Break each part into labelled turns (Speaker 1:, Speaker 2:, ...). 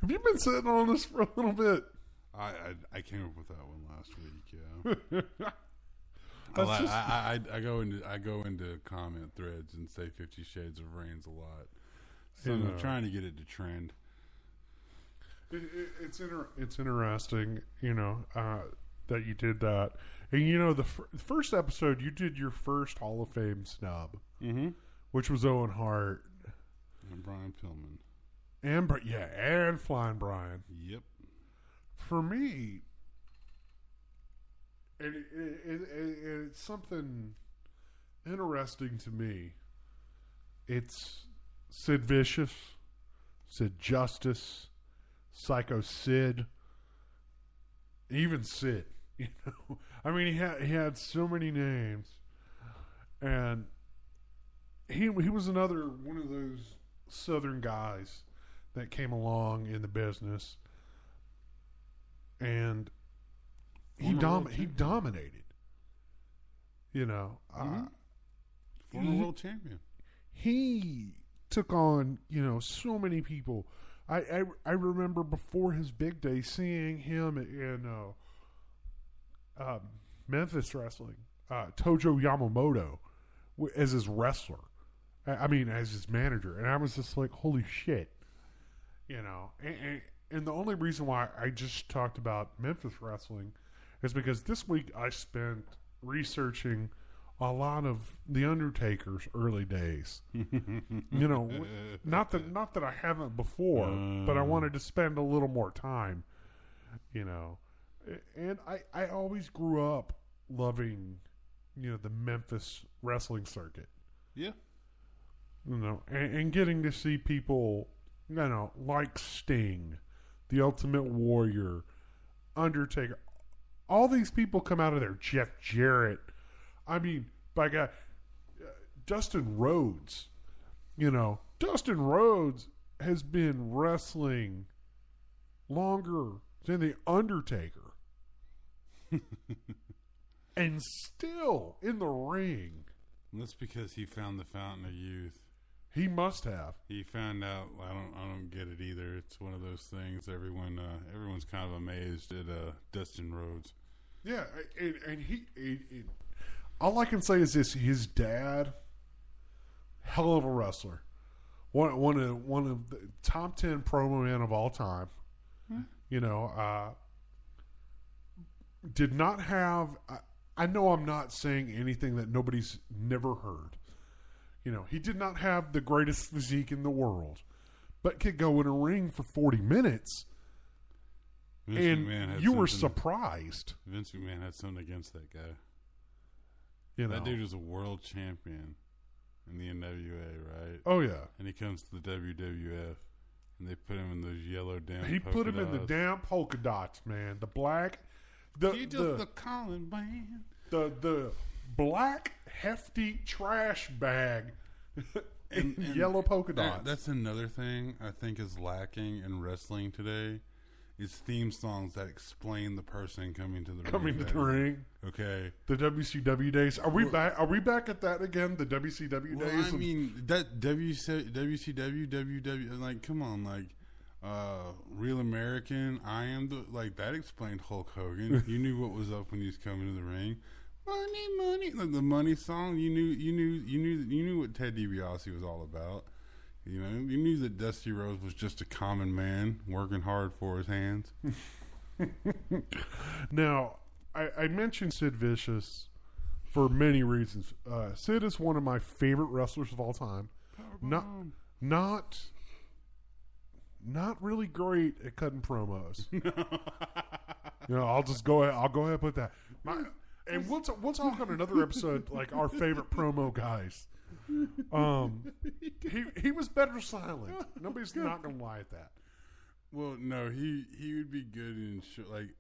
Speaker 1: Have you been sitting on this for a little bit?
Speaker 2: I came up with that one last week. Yeah. I go into comment threads and say 50 Shades of Rain's a lot. So I'm trying to get it to trend.
Speaker 1: It's interesting, that you did that. And, the first episode, you did your first Hall of Fame snub, which was Owen Hart.
Speaker 2: And Brian Pillman.
Speaker 1: And Flying Brian.
Speaker 2: Yep.
Speaker 1: For me, it's something interesting to me. It's Sid Vicious, Sid Justice, Psycho Sid, even Sid. I mean, he had so many names, and he was another one of those Southern guys that came along in the business, and he dominated.
Speaker 2: Former world champion.
Speaker 1: He took on so many people. I remember before his big day seeing him in Memphis wrestling, Tojo Yamamoto as his wrestler. As his manager, and I was just like, holy shit, And the only reason why I just talked about Memphis wrestling is because this week I spent researching a lot of The Undertaker's early days. Not that I haven't before, but I wanted to spend a little more time, And I always grew up loving, the Memphis wrestling circuit.
Speaker 2: Yeah.
Speaker 1: And getting to see people, like Sting, The Ultimate Warrior, Undertaker, all these people come out of there. Jeff Jarrett. By God, Dustin Rhodes. Dustin Rhodes has been wrestling longer than The Undertaker. And still in the ring.
Speaker 2: And that's because he found the fountain of youth.
Speaker 1: He must have.
Speaker 2: He found out. I don't get it either. It's one of those things. Everyone's kind of amazed at Dustin Rhodes.
Speaker 1: Yeah, and he all I can say is this: his dad, hell of a wrestler, one of the top 10 promo men of all time. Did not have. I know I'm not saying anything that nobody's never heard. He did not have the greatest physique in the world, but could go in a ring for 40 minutes, and you were surprised.
Speaker 2: Vince McMahon had something against that guy.
Speaker 1: That
Speaker 2: dude was a world champion in the NWA, right?
Speaker 1: Oh, yeah.
Speaker 2: And he comes to the WWF, and they put him in those yellow damn
Speaker 1: He put him in the damn polka dots, man. The black...
Speaker 2: the calling band.
Speaker 1: The black, hefty trash bag and yellow polka dots.
Speaker 2: That's another thing I think is lacking in wrestling today. Is theme songs that explain the person coming to the
Speaker 1: ring.
Speaker 2: Okay.
Speaker 1: The WCW days. Are we back? Are we back at that again? The WCW days.
Speaker 2: That WCW, WW. Like, come on, like, Real American. I am that explained Hulk Hogan. You knew what was up when he was coming to the ring. Money, like the money song. You knew what Ted DiBiase was all about. You knew that Dusty Rhodes was just a common man working hard for his hands.
Speaker 1: Now, I mentioned Sid Vicious for many reasons. Sid is one of my favorite wrestlers of all time. Not really great at cutting promos. I'll just go ahead. I'll go ahead and put that. And we'll talk on another episode, like our favorite promo guys. He was better silent. Nobody's not gonna lie at that.
Speaker 2: Well, no, he would be good in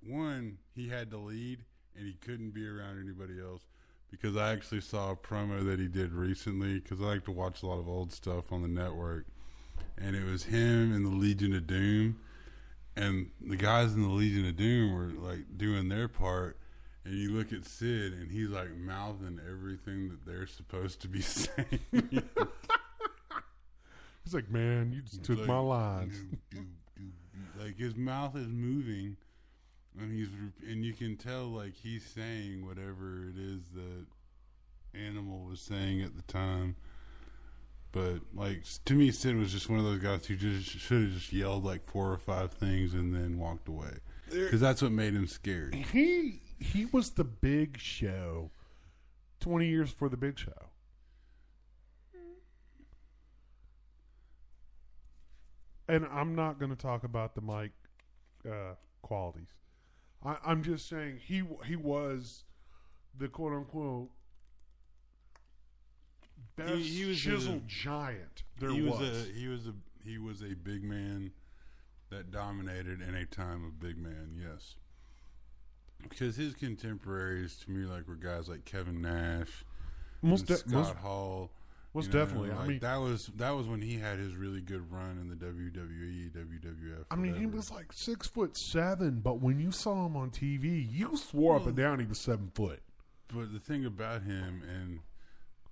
Speaker 2: one. He had to lead, and he couldn't be around anybody else. Because I actually saw a promo that he did recently. Because I like to watch a lot of old stuff on the network, and it was him and the Legion of Doom, and the guys in the Legion of Doom were like doing their part. And you look at Sid, and he's like mouthing everything that they're supposed to be saying.
Speaker 1: He's like, man, you just took my lines.
Speaker 2: Like his mouth is moving, and you can tell like he's saying whatever it is that Animal was saying at the time. But like to me, Sid was just one of those guys who just should have just yelled like 4 or 5 things and then walked away, because that's what made him scary.
Speaker 1: He was the Big Show 20 years before the Big Show. And I'm not going to talk about the mic qualities. I'm just saying he was the quote unquote best
Speaker 2: he was
Speaker 1: chiseled giant there
Speaker 2: he
Speaker 1: was.
Speaker 2: He was a big man that dominated in a time of big man. Yes, because his contemporaries to me like were guys like Kevin Nash, Scott Hall.
Speaker 1: Was definitely.
Speaker 2: Like
Speaker 1: I mean,
Speaker 2: that was when he had his really good run in the WWE, WWF.
Speaker 1: I mean, he was like 6'7", but when you saw him on TV, you swore up and down he was 7 foot.
Speaker 2: But the thing about him, and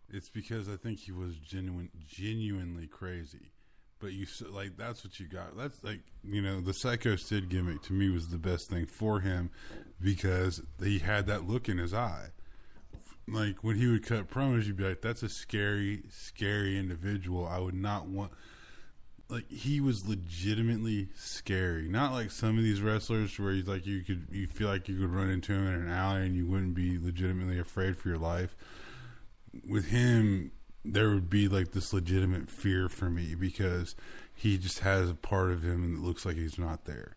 Speaker 2: it's because I think he was genuinely crazy. But you like that's what you got. That's like the Psycho Sid gimmick to me was the best thing for him because he had that look in his eye. Like when he would cut promos, you'd be like, "That's a scary, scary individual." I would not want. Like he was legitimately scary, not like some of these wrestlers where he's like you feel like you could run into him in an alley and you wouldn't be legitimately afraid for your life. With him, there would be like this legitimate fear for me because he just has a part of him and it looks like he's not there.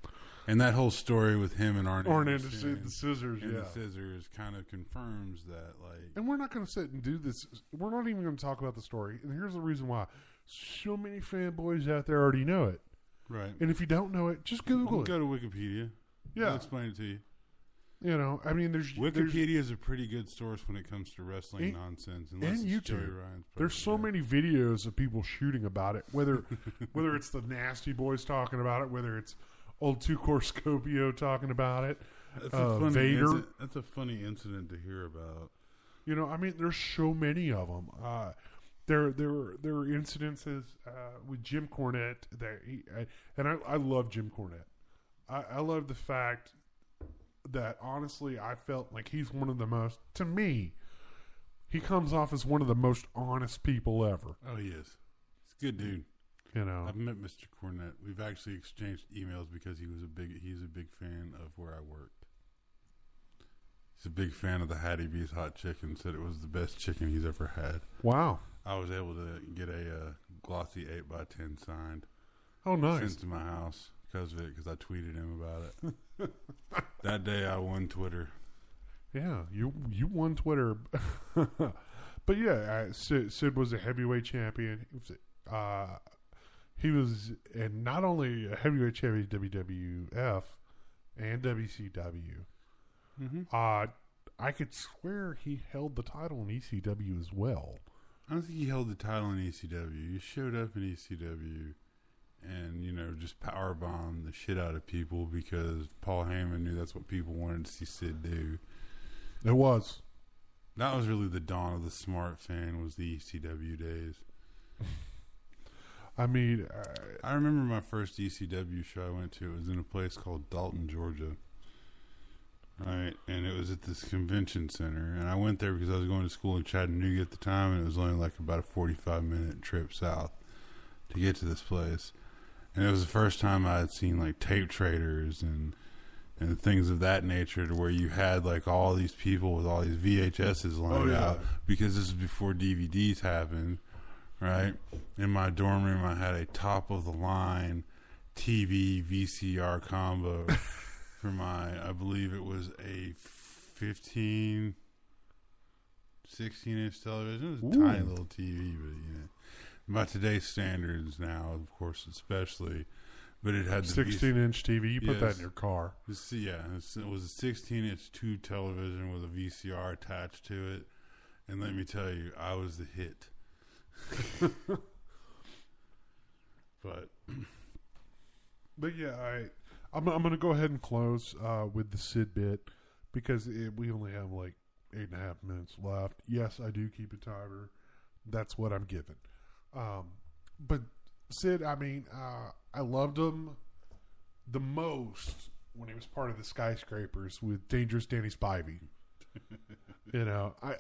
Speaker 2: And that whole story with him and Arn Anderson,
Speaker 1: the scissors,
Speaker 2: the scissors kind of confirms that. Like,
Speaker 1: and we're not going to sit and do this. We're not even going to talk about the story. And here's the reason why: so many fanboys out there already know it.
Speaker 2: Right.
Speaker 1: And if you don't know it, just Google it.
Speaker 2: Go to Wikipedia.
Speaker 1: Yeah,
Speaker 2: I'll explain it to you.
Speaker 1: I mean,
Speaker 2: Wikipedia is a pretty good source when it comes to wrestling nonsense.
Speaker 1: And YouTube. There's so many videos of people shooting about it. Whether it's the Nasty Boys talking about it, whether it's Old Two Core Scopio talking about it. Vader.
Speaker 2: That's a funny incident to hear about.
Speaker 1: I mean, there's so many of them. There are incidences with Jim Cornette that I love Jim Cornette. I love the fact that honestly, I felt like he's one of the most. To me, he comes off as one of the most honest people ever.
Speaker 2: Oh, he is. He's a good dude. I've met Mr. Cornette. We've actually exchanged emails because he's a big fan of where I worked. He's a big fan of the Hattie B's hot chicken. Said it was the best chicken he's ever had.
Speaker 1: Wow!
Speaker 2: I was able to get a glossy 8x10 signed.
Speaker 1: Oh, nice!
Speaker 2: Sent to my house because of it. Because I tweeted him about it. That day I won Twitter.
Speaker 1: Yeah, you won Twitter. But yeah, Sid was a heavyweight champion. He was and not only a heavyweight champion WWF and WCW.
Speaker 2: Mm-hmm.
Speaker 1: I could swear he held the title in ECW as well.
Speaker 2: I don't think he held the title in ECW. He showed up in ECW and, just powerbombed the shit out of people because Paul Heyman knew that's what people wanted to see Sid do.
Speaker 1: It was.
Speaker 2: That was really the dawn of the smart fan, was the ECW days.
Speaker 1: I mean,
Speaker 2: I remember my first ECW show I went to. It was in a place called Dalton, Georgia. Right, and it was at this convention center. And I went there because I was going to school in Chattanooga at the time, and it was only like about a 45-minute trip south to get to this place. And it was the first time I had seen like tape traders and things of that nature, to where you had like all these people with all these VHSs lined out, because this is before DVDs happened. Right, in my dorm room, I had a top of the line TV VCR combo for I believe it was a 16-inch television. It was a tiny little TV, but by today's standards now, of course, especially. But it had the
Speaker 1: 16-inch TV. You put that in your car.
Speaker 2: It was a 16-inch tube television with a VCR attached to it, and let me tell you, I was the hit.
Speaker 1: but yeah, I'm gonna go ahead and close with the Sid bit because we only have like 8.5 minutes left. Yes, I do keep a timer. That's what I'm given. But Sid, I mean, I loved him. the most when he was part of the Skyscrapers with Dangerous Danny Spivey.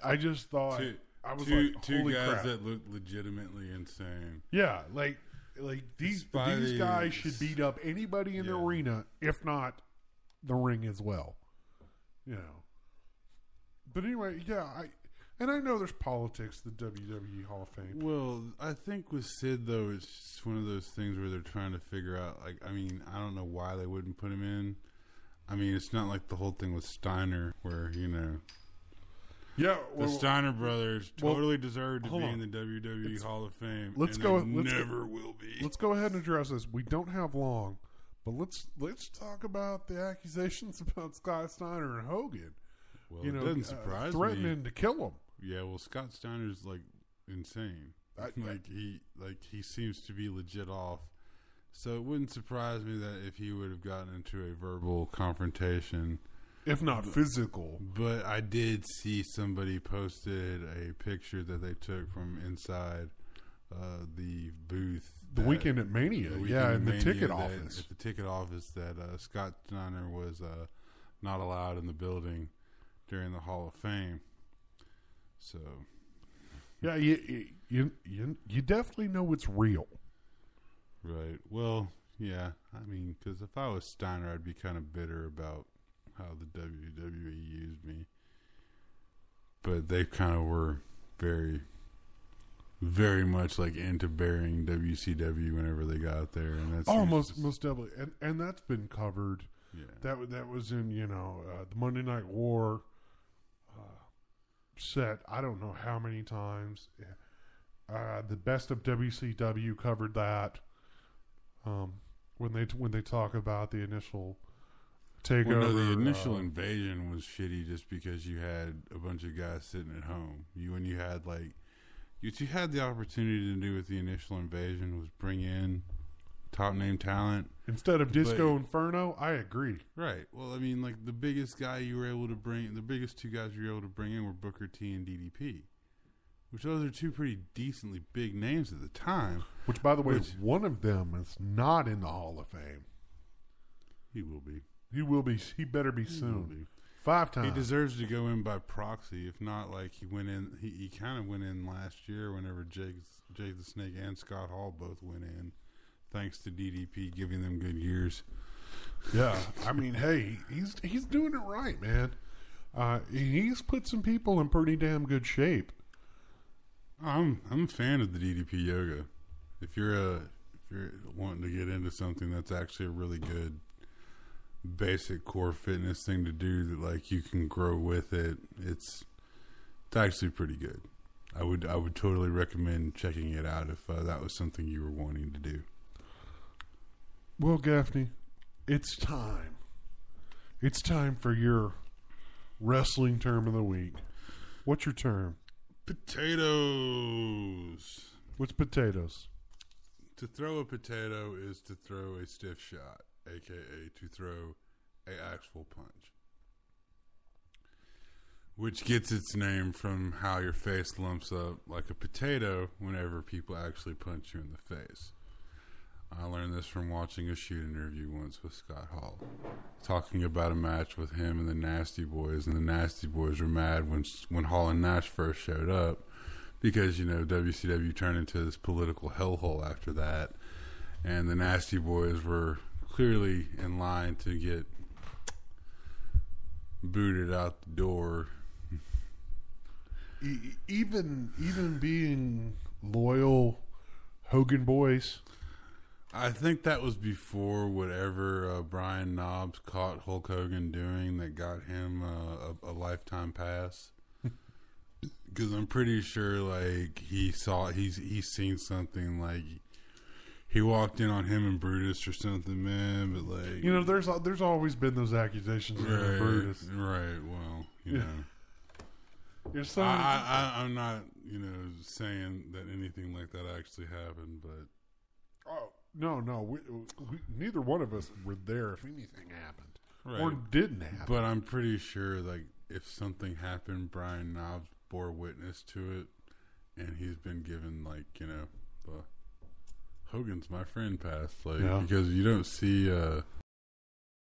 Speaker 1: I just thought I was like,
Speaker 2: two
Speaker 1: holy
Speaker 2: guys
Speaker 1: crap.
Speaker 2: that look legitimately insane.
Speaker 1: Yeah, like these guys should beat up anybody in the
Speaker 2: Yeah.
Speaker 1: arena, if not the ring as well. But anyway, yeah, I know there's politics, the WWE Hall of Fame.
Speaker 2: Well, I think with Sid though, it's just one of those things where they're trying to figure out. Like, I mean, I don't know why they wouldn't put him in. I mean, it's not like the whole thing with Steiner, where
Speaker 1: Yeah,
Speaker 2: the Steiner brothers totally deserve to be in the WWE Hall of Fame. Never will be.
Speaker 1: Let's go ahead and address this. We don't have long, but let's talk about the accusations about Scott Steiner and Hogan.
Speaker 2: Well, it doesn't surprise
Speaker 1: threatening
Speaker 2: me.
Speaker 1: to kill him.
Speaker 2: Yeah, well, Scott Steiner's like insane. He seems to be legit off. So it wouldn't surprise me that if he would have gotten into a verbal confrontation,
Speaker 1: if not physical.
Speaker 2: But I did see somebody posted a picture that they took from inside the booth.
Speaker 1: The Weekend at Mania, in the ticket office.
Speaker 2: At the ticket office that Scott Steiner was not allowed in the building during the Hall of Fame. So,
Speaker 1: yeah, you definitely know it's real.
Speaker 2: Right. Well, yeah. I mean, because if I was Steiner, I'd be kind of bitter about how the WWE used me. But they kind of were very, very much like into burying WCW whenever they got there, and that's
Speaker 1: most definitely, and that's been covered.
Speaker 2: Yeah.
Speaker 1: That was in the Monday Night War set. I don't know how many times. The Best of WCW covered that. When they talk about the initial takeover.
Speaker 2: Well, no, the initial invasion was shitty just because you had a bunch of guys sitting at home. You had the opportunity to do with the initial invasion was bring in top name talent
Speaker 1: instead of Disco Inferno. I agree.
Speaker 2: Right. Well, I mean, like the biggest two guys you were able to bring in were Booker T and DDP. Which those are two pretty decently big names at the time.
Speaker 1: Which, by the way, one of them is not in the Hall of Fame.
Speaker 2: He will be.
Speaker 1: He will be. He better be soon. 5 times.
Speaker 2: He deserves to go in by proxy. If not, like he went in. He kind of went in last year whenever Jake the Snake and Scott Hall both went in, thanks to DDP giving them good years.
Speaker 1: Yeah, I mean, hey, he's doing it right, man. He's put some people in pretty damn good shape.
Speaker 2: I'm a fan of the DDP yoga. If you're wanting to get into something that's actually a really good basic core fitness thing to do that like you can grow with it, it's actually pretty good. I would totally recommend checking it out if that was something you were wanting to do.
Speaker 1: Well, Gaffney, it's time. It's time for your wrestling term of the week. What's your term?
Speaker 2: Potatoes.
Speaker 1: What's potatoes?
Speaker 2: To throw a potato is to throw a stiff shot, aka to throw an actual punch. Which gets its name from how your face lumps up like a potato whenever people actually punch you in the face. I learned this from watching a shoot interview once with Scott Hall, talking about a match with him and the Nasty Boys, and the Nasty Boys were mad when Hall and Nash first showed up because, WCW turned into this political hellhole after that, and the Nasty Boys were clearly in line to get booted out the door.
Speaker 1: Even being loyal Hogan boys.
Speaker 2: I think that was before whatever Brian Knobbs caught Hulk Hogan doing that got him a lifetime pass. Because I'm pretty sure, like, he's seen something, like, he walked in on him and Brutus or something, man. But like,
Speaker 1: there's always been those accusations of Brutus,
Speaker 2: right? Well, I'm not, saying that anything like that actually happened, but
Speaker 1: no, we neither one of us were there if anything happened,
Speaker 2: right,
Speaker 1: or didn't happen.
Speaker 2: But I'm pretty sure, like, if something happened, Brian Knobbs bore witness to it, and he's been given, like, the Hogan's my friend pass, like, because you don't see